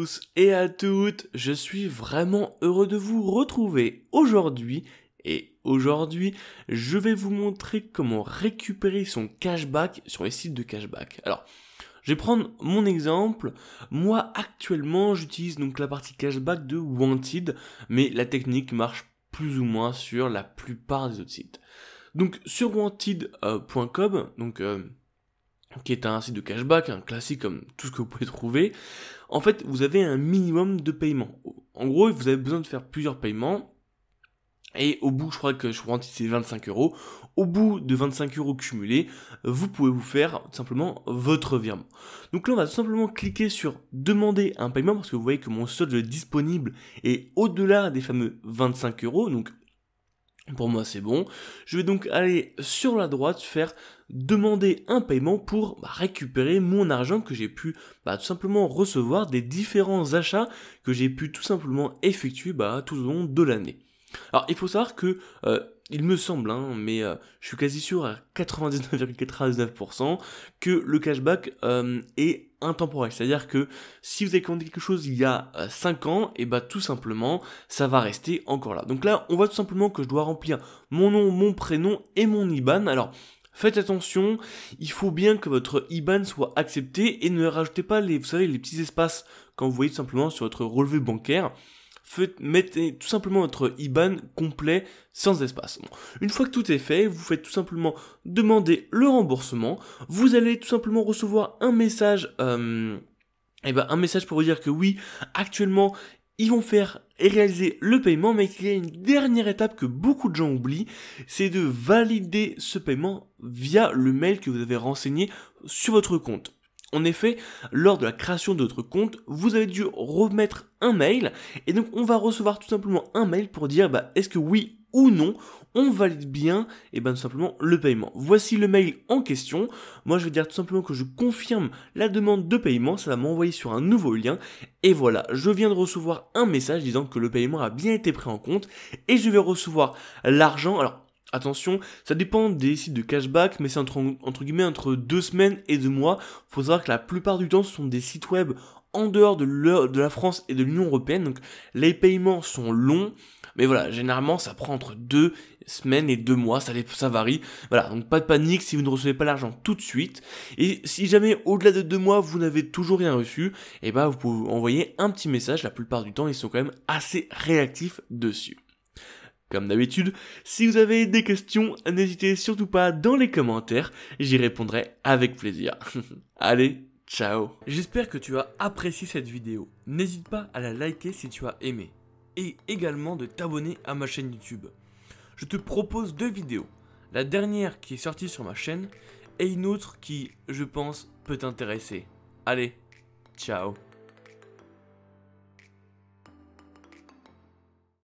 tous et à toutes, je suis vraiment heureux de vous retrouver aujourd'hui. Et aujourd'hui, je vais vous montrer comment récupérer son cashback sur les sites de cashback. Alors, je vais prendre mon exemple. Moi, actuellement, j'utilise donc la partie cashback de Wanted, mais la technique marche plus ou moins sur la plupart des autres sites. Donc, sur wanted.com, qui est un site de cashback, un classique comme tout ce que vous pouvez trouver, en fait, vous avez un minimum de paiement. En gros, vous avez besoin de faire plusieurs paiements, et au bout, je crois que je Wanted c'est 25 €. Au bout de 25 € cumulés, vous pouvez vous faire tout simplement votre virement. Donc là, on va tout simplement cliquer sur demander un paiement, parce que vous voyez que mon solde disponible est au-delà des fameux 25 €, donc pour moi c'est bon. Je vais donc aller sur la droite faire demander un paiement pour récupérer mon argent que j'ai pu tout simplement recevoir des différents achats que j'ai pu tout simplement effectuer tout au long de l'année. Alors il faut savoir que il me semble, mais je suis quasi sûr à 99,99% que le cashback est intemporel. C'est-à-dire que si vous avez commandé quelque chose il y a 5 ans, et tout simplement, ça va rester encore là. Donc là, on voit tout simplement que je dois remplir mon nom, mon prénom et mon IBAN. Alors, faites attention, il faut bien que votre IBAN soit accepté et ne rajoutez pas les petits espaces quand vous voyez tout simplement sur votre relevé bancaire. Mettez tout simplement votre IBAN complet sans espace. Bon. Une fois que tout est fait, vous faites tout simplement demander le remboursement. Vous allez tout simplement recevoir un message, un message pour vous dire que oui, actuellement, ils vont faire et réaliser le paiement, mais qu'il y a une dernière étape que beaucoup de gens oublient, c'est de valider ce paiement via le mail que vous avez renseigné sur votre compte. En effet, lors de la création de votre compte, vous avez dû remettre un mail, et donc on va recevoir tout simplement un mail pour dire est-ce que oui ou non, on valide bien tout simplement le paiement. Voici le mail en question. Moi je vais dire tout simplement que je confirme la demande de paiement, ça va m'envoyer sur un nouveau lien, et voilà, je viens de recevoir un message disant que le paiement a bien été pris en compte, et je vais recevoir l'argent. Alors, attention, ça dépend des sites de cashback, mais c'est entre guillemets entre 2 semaines et 2 mois. Faut savoir que la plupart du temps, ce sont des sites web en dehors de la France et de l'Union Européenne, donc les paiements sont longs, mais voilà, généralement ça prend entre 2 semaines et 2 mois, ça varie. Voilà, donc pas de panique si vous ne recevez pas l'argent tout de suite, et si jamais au-delà de 2 mois vous n'avez toujours rien reçu, vous pouvez envoyer un petit message. La plupart du temps, ils sont quand même assez réactifs dessus. Comme d'habitude, si vous avez des questions, n'hésitez surtout pas dans les commentaires, j'y répondrai avec plaisir. Allez, ciao. J'espère que tu as apprécié cette vidéo. N'hésite pas à la liker si tu as aimé. Et également de t'abonner à ma chaîne YouTube. Je te propose 2 vidéos. La dernière qui est sortie sur ma chaîne et une autre qui, je pense, peut t'intéresser. Allez, ciao.